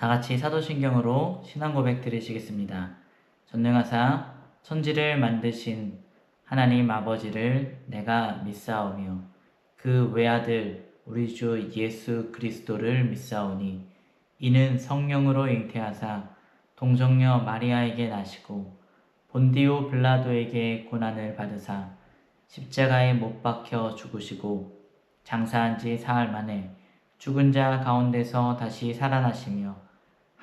다 같이 사도신경으로 신앙 고백 드리시겠습니다. 전능하사 천지를 만드신 하나님 아버지를 내가 믿사오며 그 외아들 우리 주 예수 그리스도를 믿사오니 이는 성령으로 잉태하사 동정녀 마리아에게 나시고 본디오 빌라도에게 고난을 받으사 십자가에 못 박혀 죽으시고 장사한 지 사흘 만에 죽은 자 가운데서 다시 살아나시며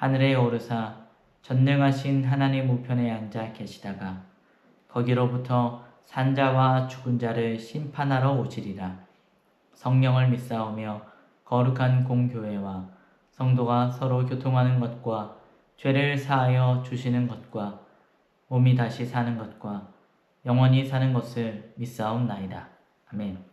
하늘에 오르사 전능하신 하나님 우편에 앉아 계시다가 거기로부터 산자와 죽은 자를 심판하러 오시리라. 성령을 믿사오며 거룩한 공교회와 성도가 서로 교통하는 것과 죄를 사하여 주시는 것과 몸이 다시 사는 것과 영원히 사는 것을 믿사옵나이다. 아멘.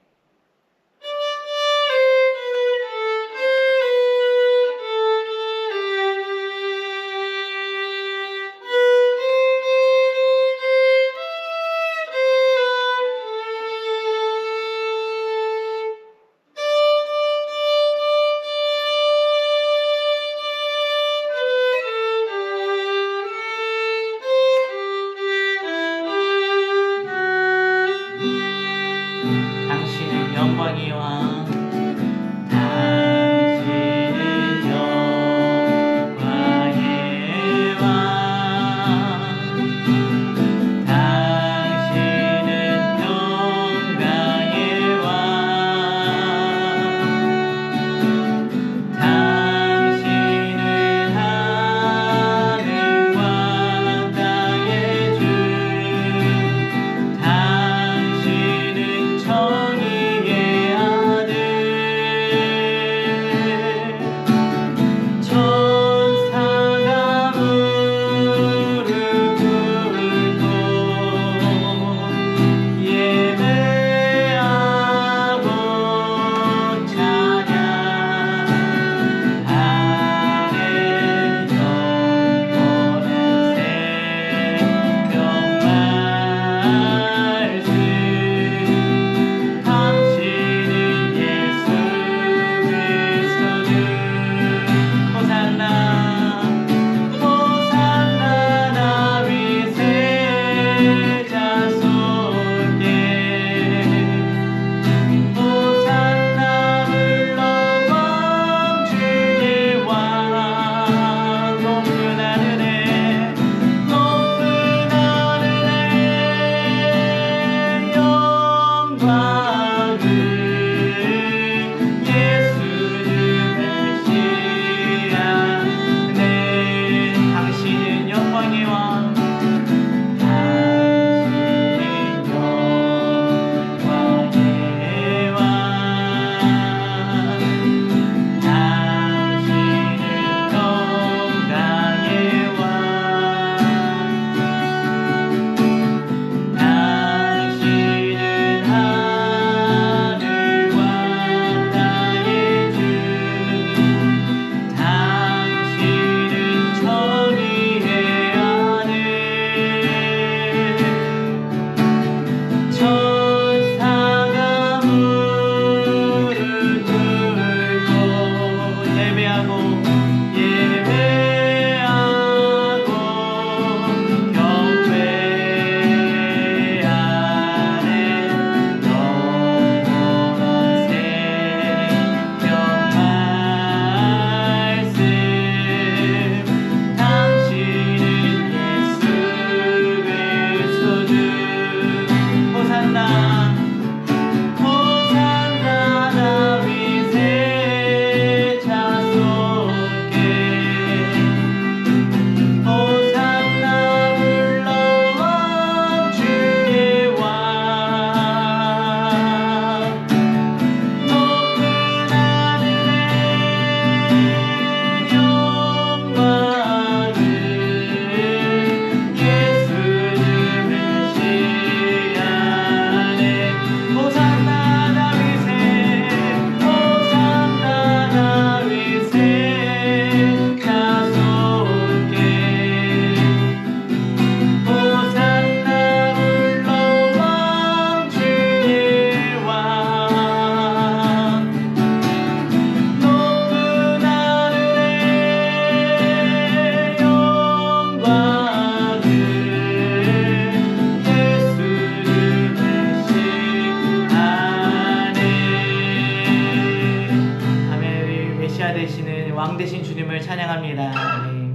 감사합니다. 네.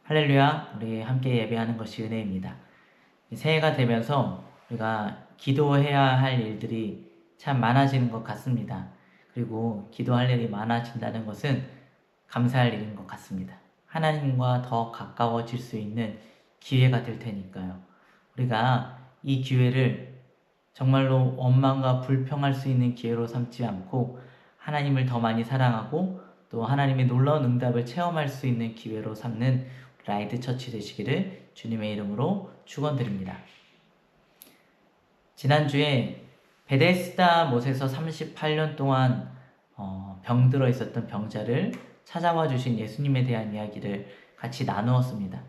할렐루야, 우리 함께 예배하는 것이 은혜입니다. 새해가 되면서 우리가 기도해야 할 일들이 참 많아지는 것 같습니다. 그리고 기도할 일이 많아진다는 것은 감사할 일인 것 같습니다. 하나님과 더 가까워질 수 있는 기회가 될 테니까요. 우리가 이 기회를 정말로 원망과 불평할 수 있는 기회로 삼지 않고 하나님을 더 많이 사랑하고 또 하나님의 놀라운 응답을 체험할 수 있는 기회로 삼는 라이트 처치 되시기를 주님의 이름으로 축원드립니다. 지난주에 베데스다 못에서 38년 동안 병들어 있었던 병자를 찾아와 주신 예수님에 대한 이야기를 같이 나누었습니다.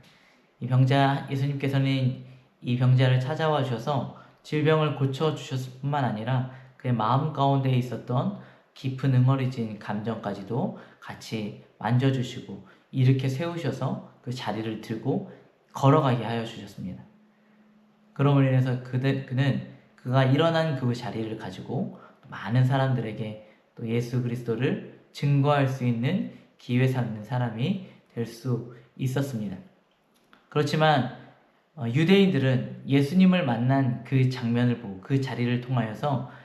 이 병자, 예수님께서는 이 병자를 찾아와 주셔서 질병을 고쳐주셨을 뿐만 아니라 그의 마음 가운데 있었던 깊은 응어리진 감정까지도 같이 만져주시고 일으켜 세우셔서 그 자리를 들고 걸어가게 하여 주셨습니다. 그럼으로 인해서 그는 그가 일어난 그 자리를 가지고 많은 사람들에게 또 예수 그리스도를 증거할 수 있는 기회 삼는 사람이 될 수 있었습니다. 그렇지만 유대인들은 예수님을 만난 그 장면을 보고 그 자리를 통하여서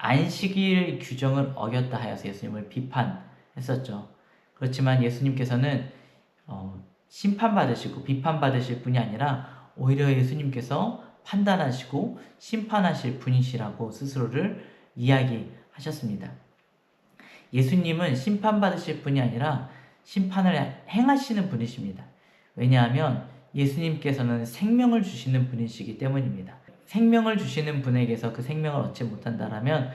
안식일 규정을 어겼다 하여서 예수님을 비판했었죠. 그렇지만 예수님께서는 심판받으시고 비판받으실 분이 아니라 오히려 예수님께서 판단하시고 심판하실 분이시라고 스스로를 이야기하셨습니다. 예수님은 심판받으실 분이 아니라 심판을 행하시는 분이십니다. 왜냐하면 예수님께서는 생명을 주시는 분이시기 때문입니다. 생명을 주시는 분에게서 그 생명을 얻지 못한다라면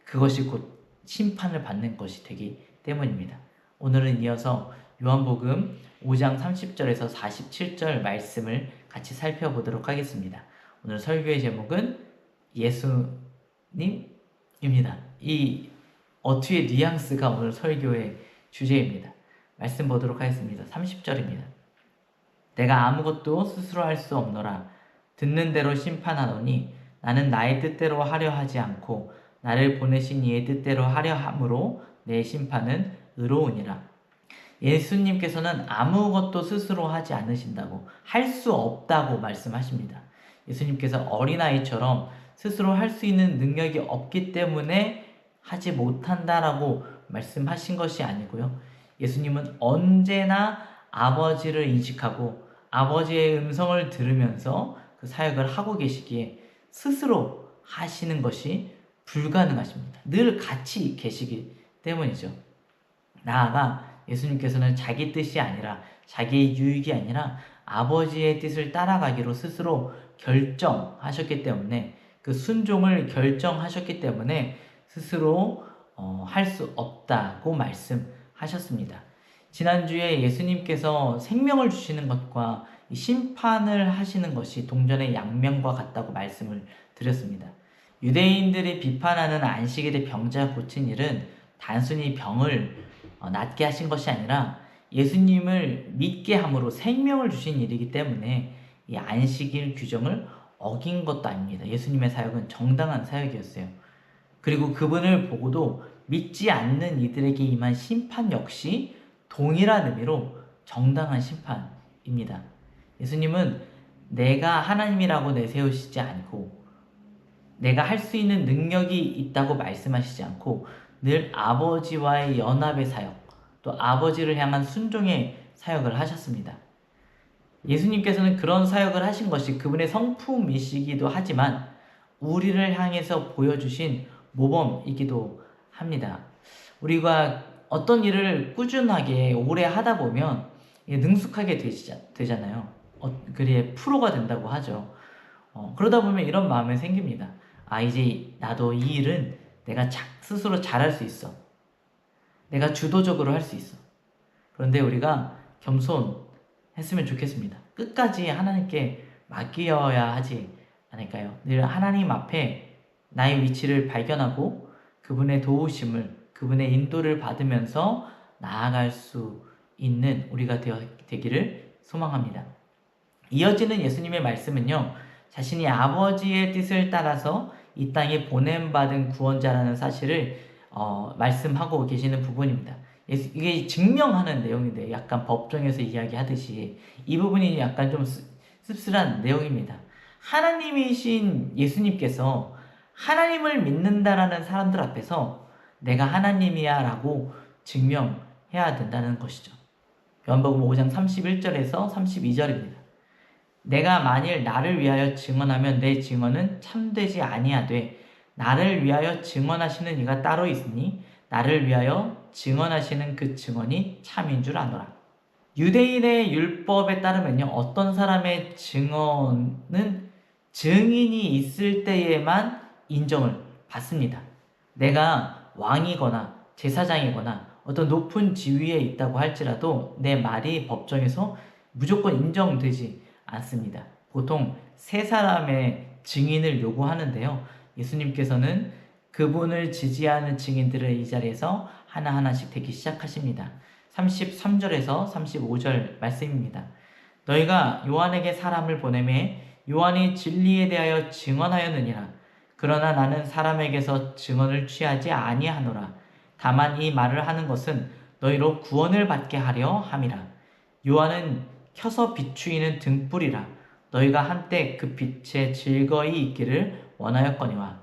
그것이 곧 심판을 받는 것이 되기 때문입니다. 오늘은 이어서 요한복음 5장 30절에서 47절 말씀을 같이 살펴보도록 하겠습니다. 오늘 설교의 제목은 예수님입니다. 이 어투의 뉘앙스가 오늘 설교의 주제입니다. 말씀 보도록 하겠습니다. 30절입니다. 내가 아무것도 스스로 할 수 없노라. 듣는 대로 심판하노니 나는 나의 뜻대로 하려 하지 않고 나를 보내신 이의 뜻대로 하려 함으로 내 심판은 의로우니라. 예수님께서는 아무것도 스스로 하지 않으신다고, 할 수 없다고 말씀하십니다. 예수님께서 어린아이처럼 스스로 할 수 있는 능력이 없기 때문에 하지 못한다라고 말씀하신 것이 아니고요. 예수님은 언제나 아버지를 인식하고 아버지의 음성을 들으면서 그 사역을 하고 계시기에 스스로 하시는 것이 불가능하십니다. 늘 같이 계시기 때문이죠. 나아가 예수님께서는 자기 뜻이 아니라 자기의 유익이 아니라 아버지의 뜻을 따라가기로 스스로 결정하셨기 때문에 그 순종을 결정하셨기 때문에 스스로 할 수 없다고 말씀하셨습니다. 지난주에 예수님께서 생명을 주시는 것과 심판을 하시는 것이 동전의 양면과 같다고 말씀을 드렸습니다. 유대인들이 비판하는 안식일에 병자 고친 일은 단순히 병을 낫게 하신 것이 아니라 예수님을 믿게 함으로 생명을 주신 일이기 때문에 이 안식일 규정을 어긴 것도 아닙니다. 예수님의 사역은 정당한 사역이었어요. 그리고 그분을 보고도 믿지 않는 이들에게 임한 심판 역시 동일한 의미로 정당한 심판입니다. 예수님은 내가 하나님이라고 내세우시지 않고 내가 할 수 있는 능력이 있다고 말씀하시지 않고 늘 아버지와의 연합의 사역, 또 아버지를 향한 순종의 사역을 하셨습니다. 예수님께서는 그런 사역을 하신 것이 그분의 성품이시기도 하지만 우리를 향해서 보여주신 모범이기도 합니다. 우리가 어떤 일을 꾸준하게 오래 하다 보면 능숙하게 되잖아요. 그리에 프로가 된다고 하죠. 그러다 보면 이런 마음이 생깁니다. 이제 나도 이 일은 내가 스스로 잘할 수 있어. 내가 주도적으로 할 수 있어. 그런데 우리가 겸손했으면 좋겠습니다. 끝까지 하나님께 맡겨야 하지 않을까요? 늘 하나님 앞에 나의 위치를 발견하고 그분의 도우심을, 그분의 인도를 받으면서 나아갈 수 있는 우리가 되기를 소망합니다. 이어지는 예수님의 말씀은요, 자신이 아버지의 뜻을 따라서 이 땅에 보냄받은 구원자라는 사실을 말씀하고 계시는 부분입니다. 이게 증명하는 내용인데 약간 법정에서 이야기하듯이 이 부분이 약간 좀 씁쓸한 내용입니다. 하나님이신 예수님께서 하나님을 믿는다라는 사람들 앞에서 내가 하나님이야 라고 증명해야 된다는 것이죠. 요한복음 5장 31절에서 32절입니다. 내가 만일 나를 위하여 증언하면 내 증언은 참되지 아니하되 나를 위하여 증언하시는 이가 따로 있으니 나를 위하여 증언하시는 그 증언이 참인 줄 아노라. 유대인의 율법에 따르면요, 어떤 사람의 증언은 증인이 있을 때에만 인정을 받습니다. 내가 왕이거나 제사장이거나 어떤 높은 지위에 있다고 할지라도 내 말이 법정에서 무조건 인정되지 않습니다. 보통 세 사람의 증인을 요구하는데요. 예수님께서는 그분을 지지하는 증인들을 이 자리에서 하나하나씩 대기 시작하십니다. 33절에서 35절 말씀입니다. 너희가 요한에게 사람을 보내매 요한이 진리에 대하여 증언하였느니라. 그러나 나는 사람에게서 증언을 취하지 아니하노라. 다만 이 말을 하는 것은 너희로 구원을 받게 하려 함이라. 요한은 켜서 비추이는 등불이라. 너희가 한때 그 빛에 즐거이 있기를 원하였거니와.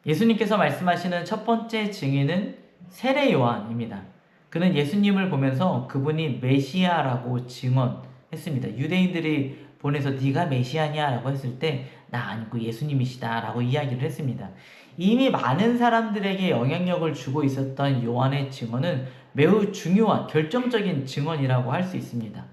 예수님께서 말씀하시는 첫 번째 증인은 세례 요한입니다. 그는 예수님을 보면서 그분이 메시아라고 증언했습니다. 유대인들이 보내서 네가 메시아냐 라고 했을 때 나 아니고 예수님이시다 라고 이야기를 했습니다. 이미 많은 사람들에게 영향력을 주고 있었던 요한의 증언은 매우 중요한 결정적인 증언이라고 할 수 있습니다.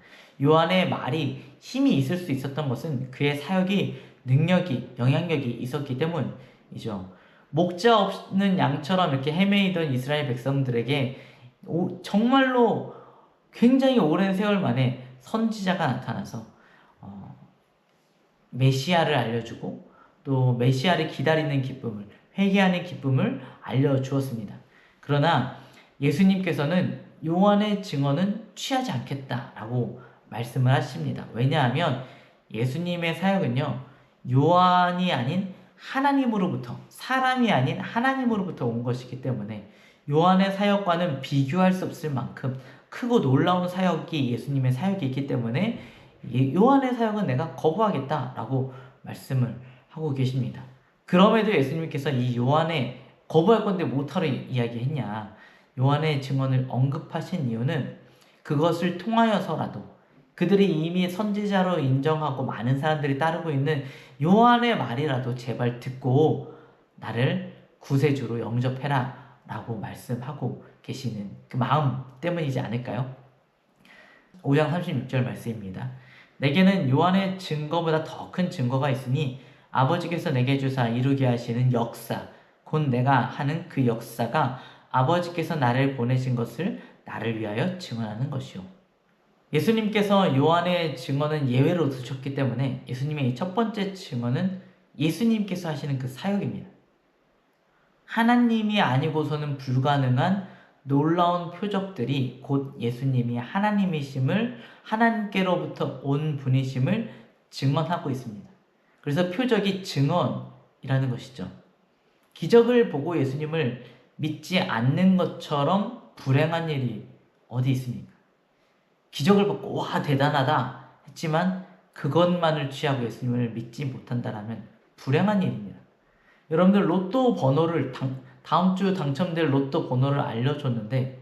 요한의 말이 힘이 있을 수 있었던 것은 그의 사역이 능력이 영향력이 있었기 때문이죠. 목자 없는 양처럼 이렇게 헤매이던 이스라엘 백성들에게 정말로 굉장히 오랜 세월 만에 선지자가 나타나서 메시아를 알려주고 또 메시아를 기다리는 기쁨을 회개하는 기쁨을 알려주었습니다. 그러나 예수님께서는 요한의 증언은 취하지 않겠다라고 말씀을 하십니다. 왜냐하면 예수님의 사역은요, 요한이 아닌 하나님으로부터, 사람이 아닌 하나님으로부터 온 것이기 때문에 요한의 사역과는 비교할 수 없을 만큼 크고 놀라운 사역이 예수님의 사역이 있기 때문에 요한의 사역은 내가 거부하겠다라고 말씀을 하고 계십니다. 그럼에도 예수님께서 이 요한의 거부할 건데 못하러 이야기했냐, 요한의 증언을 언급하신 이유는 그것을 통하여서라도 그들이 이미 선지자로 인정하고 많은 사람들이 따르고 있는 요한의 말이라도 제발 듣고 나를 구세주로 영접해라 라고 말씀하고 계시는 그 마음 때문이지 않을까요? 5장 36절 말씀입니다. 내게는 요한의 증거보다 더 큰 증거가 있으니 아버지께서 내게 주사 이루게 하시는 역사, 곧 내가 하는 그 역사가 아버지께서 나를 보내신 것을 나를 위하여 증언하는 것이요. 예수님께서 요한의 증언은 예외로 두셨기 때문에 예수님의 이 첫 번째 증언은 예수님께서 하시는 그 사역입니다. 하나님이 아니고서는 불가능한 놀라운 표적들이 곧 예수님이 하나님이심을, 하나님께로부터 온 분이심을 증언하고 있습니다. 그래서 표적이 증언이라는 것이죠. 기적을 보고 예수님을 믿지 않는 것처럼 불행한 일이 어디 있습니까? 기적을 보고 와 대단하다 했지만 그것만을 취하고 예수님을 믿지 못한다라면 불행한 일입니다. 여러분들 로또 번호를 다음 주 당첨될 로또 번호를 알려줬는데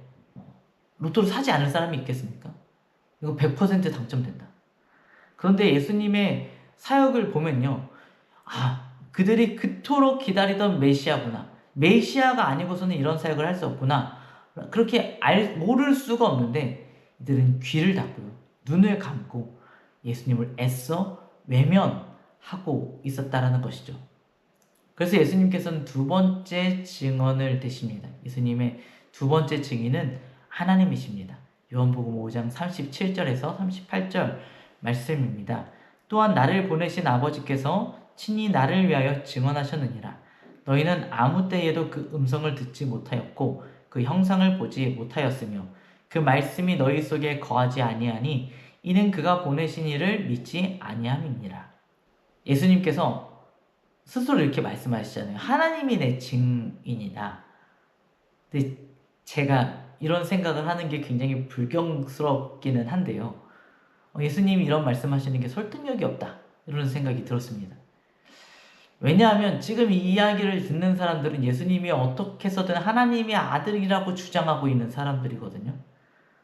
로또를 사지 않을 사람이 있겠습니까? 이거 100% 당첨된다. 그런데 예수님의 사역을 보면요, 그들이 그토록 기다리던 메시아구나, 메시아가 아니고서는 이런 사역을 할 수 없구나, 그렇게 모를 수가 없는데 이들은 귀를 닫고요, 눈을 감고 예수님을 애써 외면하고 있었다라는 것이죠. 그래서 예수님께서는 두 번째 증언을 대십니다. 예수님의 두 번째 증인은 하나님이십니다. 요한복음 5장 37절에서 38절 말씀입니다. 또한 나를 보내신 아버지께서 친히 나를 위하여 증언하셨느니라. 너희는 아무 때에도 그 음성을 듣지 못하였고 그 형상을 보지 못하였으며 그 말씀이 너희 속에 거하지 아니하니 이는 그가 보내신 이를 믿지 아니함이니라. 예수님께서 스스로 이렇게 말씀하시잖아요. 하나님이 내 증인이다. 근데 제가 이런 생각을 하는 게 굉장히 불경스럽기는 한데요. 예수님이 이런 말씀하시는 게 설득력이 없다. 이런 생각이 들었습니다. 왜냐하면 지금 이 이야기를 듣는 사람들은 예수님이 어떻게 해서든 하나님의 아들이라고 주장하고 있는 사람들이거든요.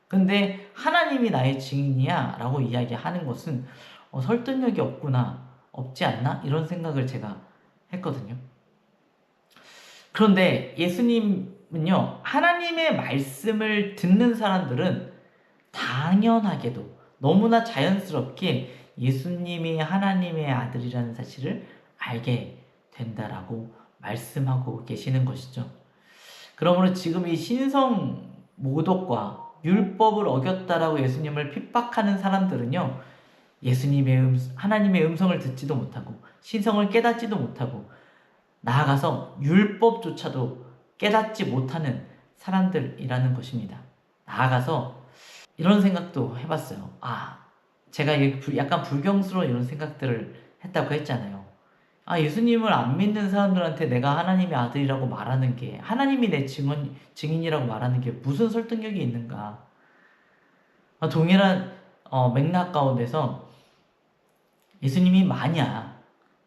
근데 하나님이 나의 증인이야 라고 이야기하는 것은 설득력이 없구나, 없지 않나? 이런 생각을 제가 했거든요. 그런데 예수님은요, 하나님의 말씀을 듣는 사람들은 당연하게도 너무나 자연스럽게 예수님이 하나님의 아들이라는 사실을 알게 된다라고 말씀하고 계시는 것이죠. 그러므로 지금 이 신성 모독과 율법을 어겼다라고 예수님을 핍박하는 사람들은요, 하나님의 음성을 듣지도 못하고 신성을 깨닫지도 못하고 나아가서 율법조차도 깨닫지 못하는 사람들이라는 것입니다. 나아가서 이런 생각도 해봤어요. 제가 약간 불경스러운 이런 생각들을 했다고 했잖아요. 예수님을 안 믿는 사람들한테 내가 하나님의 아들이라고 말하는 게, 하나님이 내 증인이라고 말하는 게 무슨 설득력이 있는가. 동일한 맥락 가운데서 예수님이 만약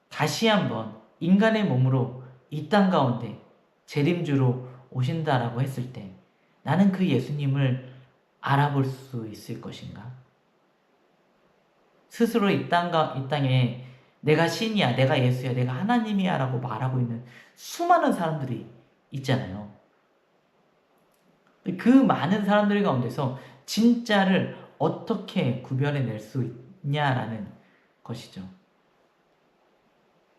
다시 한번 인간의 몸으로 이 땅 가운데 재림주로 오신다라고 했을 때 나는 그 예수님을 알아볼 수 있을 것인가? 스스로 이 땅에 내가 신이야, 내가 예수야, 내가 하나님이야 라고 말하고 있는 수많은 사람들이 있잖아요. 그 많은 사람들 가운데서 진짜를 어떻게 구별해낼 수 있냐라는 것이죠.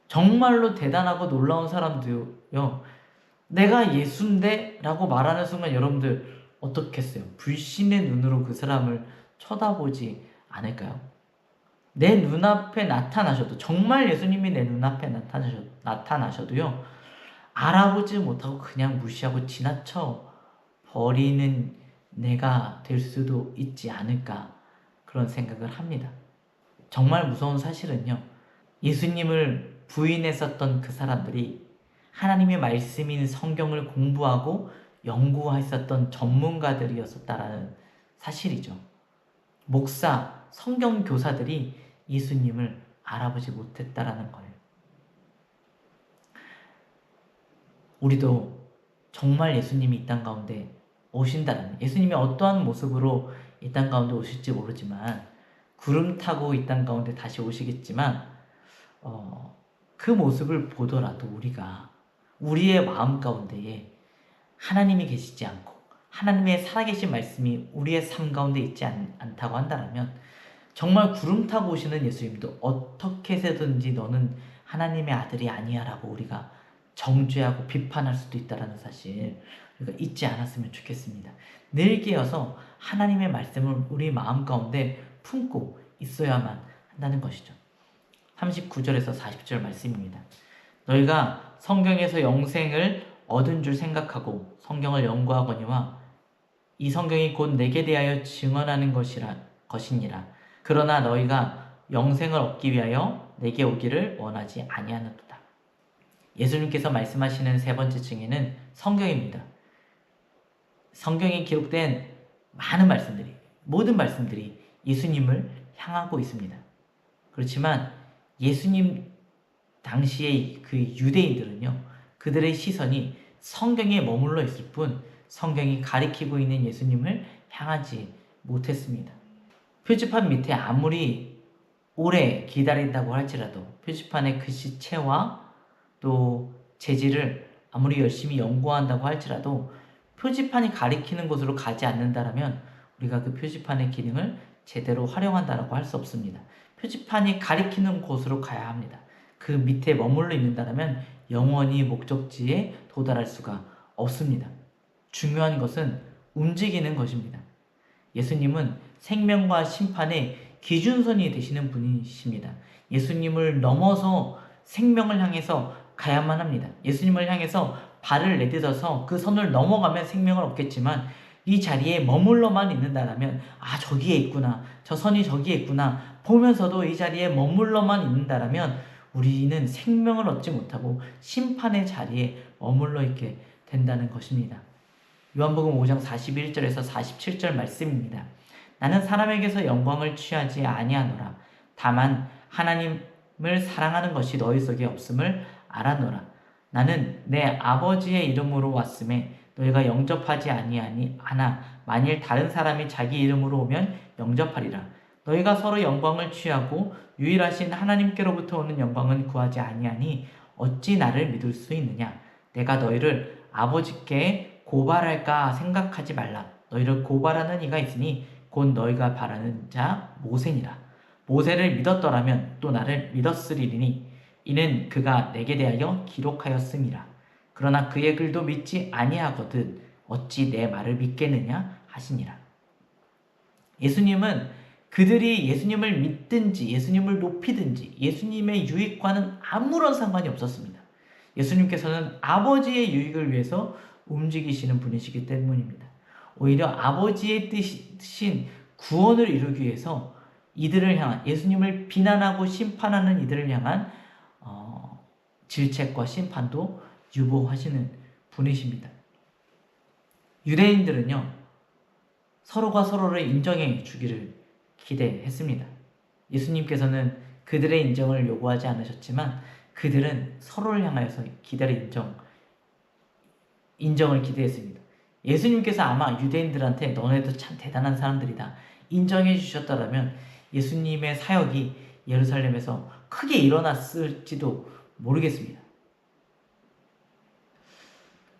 정말로 대단하고 놀라운 사람도요, 내가 예수인데 라고 말하는 순간 여러분들 어떻겠어요? 불신의 눈으로 그 사람을 쳐다보지 않을까요? 내 눈앞에 나타나셔도, 정말 예수님이 내 눈앞에 나타나셔도요, 알아보지 못하고 그냥 무시하고 지나쳐 버리는 내가 될 수도 있지 않을까, 그런 생각을 합니다. 정말 무서운 사실은요, 예수님을 부인했었던 그 사람들이 하나님의 말씀인 성경을 공부하고 연구했었던 전문가들이었다라는 사실이죠. 목사, 성경 교사들이 예수님을 알아보지 못했다라는 거예요. 우리도 정말 예수님이 이 땅 가운데 오신다라는, 예수님이 어떠한 모습으로 이 땅 가운데 오실지 모르지만, 구름 타고 이 땅 가운데 다시 오시겠지만, 그 모습을 보더라도 우리가 우리의 마음 가운데에 하나님이 계시지 않고 하나님의 살아계신 말씀이 우리의 삶 가운데 있지 않다고 한다면, 정말 구름 타고 오시는 예수님도 어떻게 해서든지 너는 하나님의 아들이 아니야 라고 우리가 정죄하고 비판할 수도 있다는 사실, 우리가 잊지 않았으면 좋겠습니다. 늘 깨어서 하나님의 말씀을 우리 마음 가운데 품고 있어야만 한다는 것이죠. 39절에서 40절 말씀입니다. 너희가 성경에서 영생을 얻은 줄 생각하고 성경을 연구하거니와 이 성경이 곧 내게 대하여 증언하는 것이니라. 그러나 너희가 영생을 얻기 위하여 내게 오기를 원하지 아니하는도다. 예수님께서 말씀하시는 세 번째 증인은 성경입니다. 성경에 기록된 많은 말씀들이, 모든 말씀들이 예수님을 향하고 있습니다. 그렇지만 예수님 당시의 그 유대인들은요, 그들의 시선이 성경에 머물러 있을 뿐 성경이 가리키고 있는 예수님을 향하지 못했습니다. 표지판 밑에 아무리 오래 기다린다고 할지라도, 표지판의 글씨체와 또 재질을 아무리 열심히 연구한다고 할지라도 표지판이 가리키는 곳으로 가지 않는다면 우리가 그 표지판의 기능을 제대로 활용한다고 할 수 없습니다. 표지판이 가리키는 곳으로 가야 합니다. 그 밑에 머물러 있는다면 영원히 목적지에 도달할 수가 없습니다. 중요한 것은 움직이는 것입니다. 예수님은 생명과 심판의 기준선이 되시는 분이십니다. 예수님을 넘어서 생명을 향해서 가야만 합니다. 예수님을 향해서 발을 내딛어서 그 선을 넘어가면 생명을 얻겠지만, 이 자리에 머물러만 있는다면, 저기에 있구나, 저 선이 저기에 있구나 보면서도 이 자리에 머물러만 있는다면 우리는 생명을 얻지 못하고 심판의 자리에 머물러 있게 된다는 것입니다. 요한복음 5장 41절에서 47절 말씀입니다. 나는 사람에게서 영광을 취하지 아니하노라. 다만 하나님을 사랑하는 것이 너희 속에 없음을 알아노라. 나는 내 아버지의 이름으로 왔음에 너희가 영접하지 아니하나 만일 다른 사람이 자기 이름으로 오면 영접하리라. 너희가 서로 영광을 취하고 유일하신 하나님께로부터 오는 영광은 구하지 아니하니 어찌 나를 믿을 수 있느냐. 내가 너희를 아버지께 고발할까 생각하지 말라. 너희를 고발하는 이가 있으니 곧 너희가 바라는 자 모세니라. 모세를 믿었더라면 또 나를 믿었으리니 이는 그가 내게 대하여 기록하였음이라. 그러나 그의 글도 믿지 아니하거든 어찌 내 말을 믿겠느냐 하시니라. 예수님은 그들이 예수님을 믿든지 예수님을 높이든지 예수님의 유익과는 아무런 상관이 없었습니다. 예수님께서는 아버지의 유익을 위해서 움직이시는 분이시기 때문입니다. 오히려 아버지의 뜻인 구원을 이루기 위해서 이들을 향한 예수님을 비난하고 심판하는 이들을 향한 질책과 심판도 유보하시는 분이십니다. 유대인들은요, 서로가 서로를 인정해 주기를 기대했습니다. 예수님께서는 그들의 인정을 요구하지 않으셨지만 그들은 서로를 향하여서 인정을 기대했습니다. 예수님께서 아마 유대인들한테 너네도 참 대단한 사람들이다 인정해 주셨다면 예수님의 사역이 예루살렘에서 크게 일어났을지도 모르겠습니다.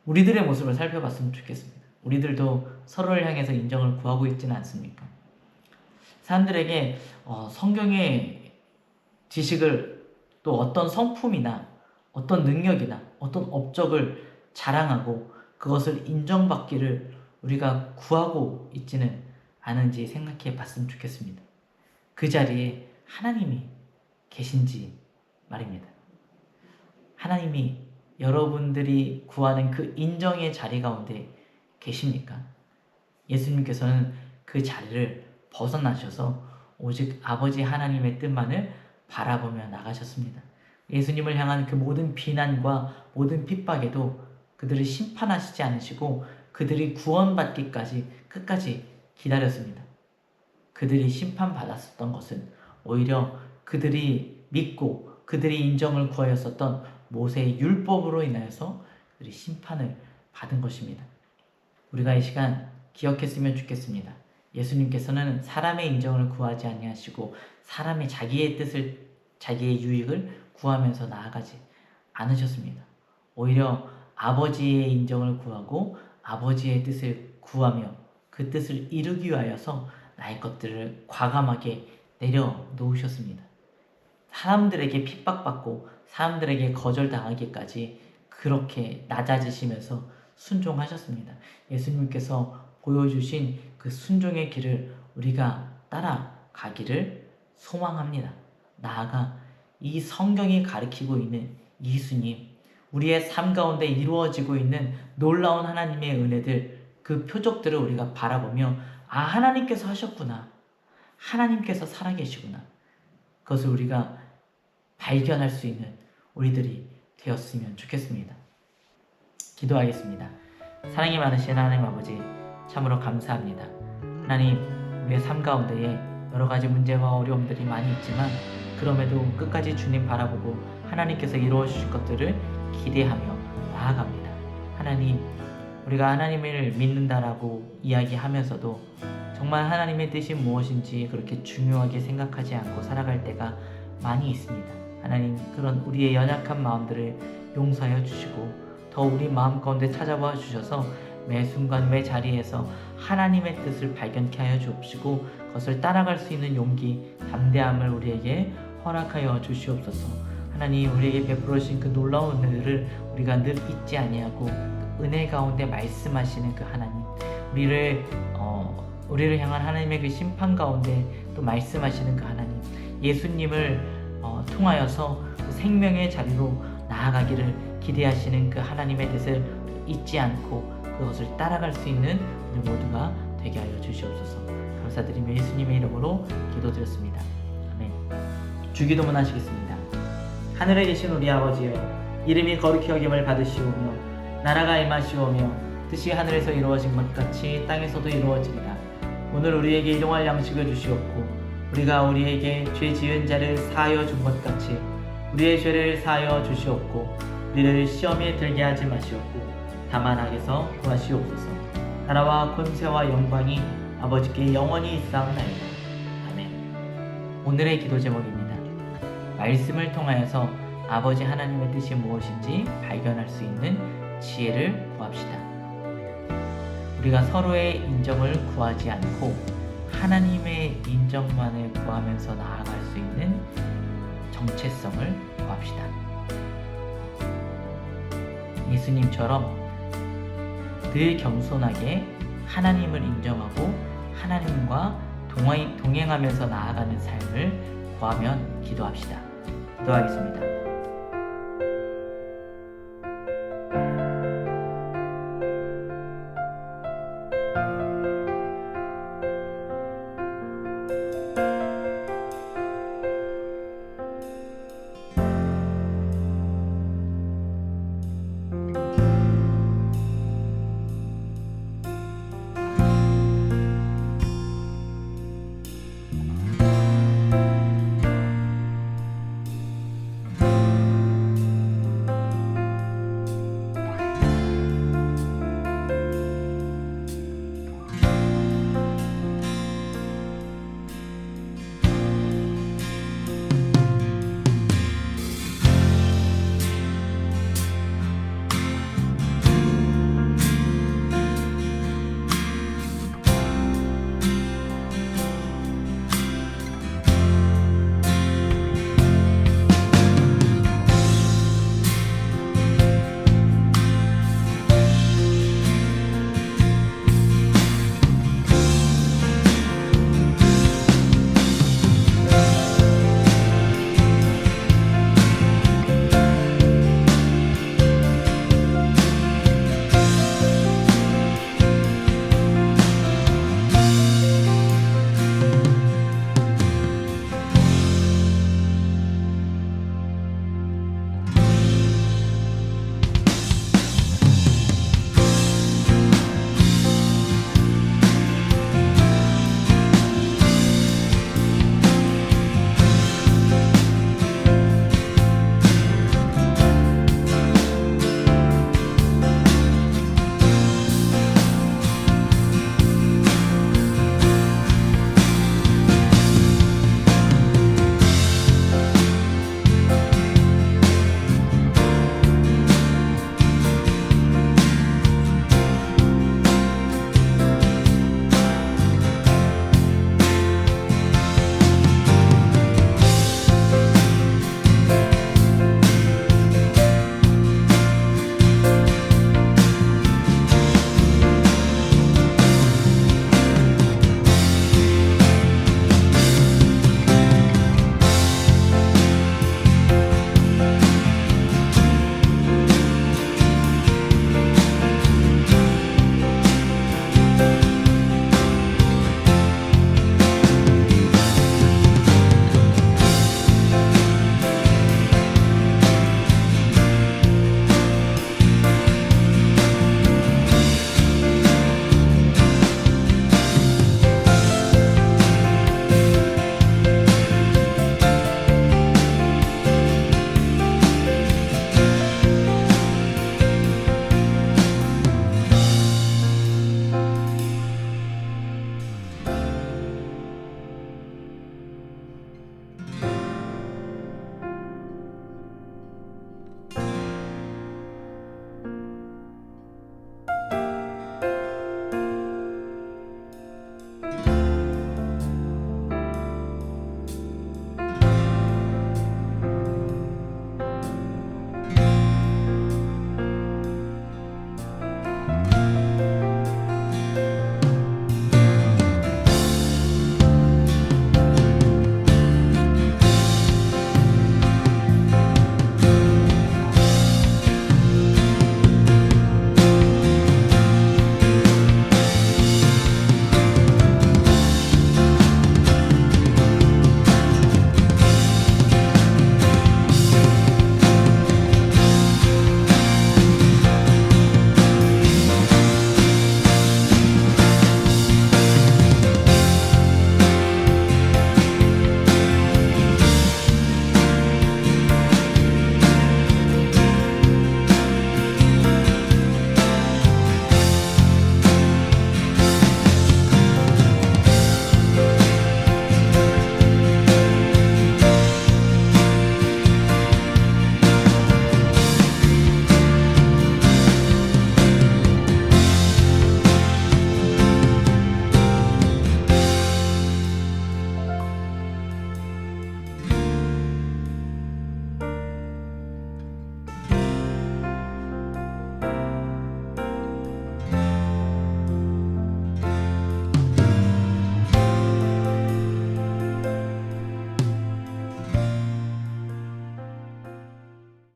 우리들의 모습을 살펴봤으면 좋겠습니다. 우리들도 서로를 향해서 인정을 구하고 있지는 않습니까? 사람들에게 성경의 지식을 또 어떤 성품이나 어떤 능력이나 어떤 업적을 자랑하고 그것을 인정받기를 우리가 구하고 있지는 않은지 생각해 봤으면 좋겠습니다. 그 자리에 하나님이 계신지 말입니다. 하나님이 여러분들이 구하는 그 인정의 자리 가운데 계십니까? 예수님께서는 그 자리를 벗어나셔서 오직 아버지 하나님의 뜻만을 바라보며 나가셨습니다. 예수님을 향한 그 모든 비난과 모든 핍박에도 그들을 심판하시지 않으시고 그들이 구원받기까지 끝까지 기다렸습니다. 그들이 심판받았었던 것은 오히려 그들이 믿고 그들이 인정을 구하였었던 모세의 율법으로 인하여서 그들이 심판을 받은 것입니다. 우리가 이 시간 기억했으면 좋겠습니다. 예수님께서는 사람의 인정을 구하지 아니하시고 사람의 자기의 뜻을 자기의 유익을 구하면서 나아가지 않으셨습니다. 오히려 아버지의 인정을 구하고 아버지의 뜻을 구하며 그 뜻을 이루기 위하여서 나의 것들을 과감하게 내려놓으셨습니다. 사람들에게 핍박받고 사람들에게 거절당하기까지 그렇게 낮아지시면서 순종하셨습니다. 예수님께서 보여주신 그 순종의 길을 우리가 따라가기를 소망합니다. 나아가 이 성경이 가리키고 있는 예수님, 우리의 삶 가운데 이루어지고 있는 놀라운 하나님의 은혜들, 그 표적들을 우리가 바라보며 하나님께서 하셨구나. 하나님께서 살아계시구나. 그것을 우리가 발견할 수 있는 우리들이 되었으면 좋겠습니다. 기도하겠습니다. 사랑이 많으신 하나님 아버지, 참으로 감사합니다. 하나님, 우리의 삶 가운데에 여러 가지 문제와 어려움들이 많이 있지만 그럼에도 끝까지 주님 바라보고 하나님께서 이루어 주실 것들을 기대하며 나아갑니다. 하나님, 우리가 하나님을 믿는다라고 이야기하면서도 정말 하나님의 뜻이 무엇인지 그렇게 중요하게 생각하지 않고 살아갈 때가 많이 있습니다. 하나님, 그런 우리의 연약한 마음들을 용서하여 주시고 더 우리 마음 가운데 찾아와 주셔서 매 순간 매 자리에서 하나님의 뜻을 발견케 하여 주옵시고 그것을 따라갈 수 있는 용기, 담대함을 우리에게 허락하여 주시옵소서. 하나님, 우리에게 베풀어 주신 그 놀라운 은혜를 우리가 늘 잊지 아니하고 그 은혜 가운데 말씀하시는 그 하나님, 우리를 향한 하나님의 그 심판 가운데 또 말씀하시는 그 하나님, 예수님을 통하여서 그 생명의 자리로 나아가기를 기대하시는 그 하나님의 뜻을 잊지 않고 그것을 따라갈 수 있는 우리 모두가 되게 하여 주시옵소서. 감사드리며 예수님의 이름으로 기도드렸습니다. 아멘. 주기도문 하시겠습니다. 하늘에 계신 우리 아버지여, 이름이 거룩히 여김을 받으시오며 나라가 임하시오며 뜻이 하늘에서 이루어진 것 같이 땅에서도 이루어지리라. 오늘 우리에게 일용할 양식을 주시옵고 우리가 우리에게 죄 지은 자를 사하여 준 것 같이 우리의 죄를 사하여 주시옵고 우리를 시험에 들게 하지 마시옵고 다만 악에서 구하시옵소서. 나라와 권세와 영광이 아버지께 영원히 있사옵나이다. 아멘. 오늘의 기도 제목입니다. 말씀을 통하여서 아버지 하나님의 뜻이 무엇인지 발견할 수 있는 지혜를 구합시다. 우리가 서로의 인정을 구하지 않고 하나님의 인정만을 구하면서 나아갈 수 있는 정체성을 구합시다. 예수님처럼 늘 겸손하게 하나님을 인정하고 하나님과 동행하면서 나아가는 삶을 구하며 기도합시다. 기도하겠습니다.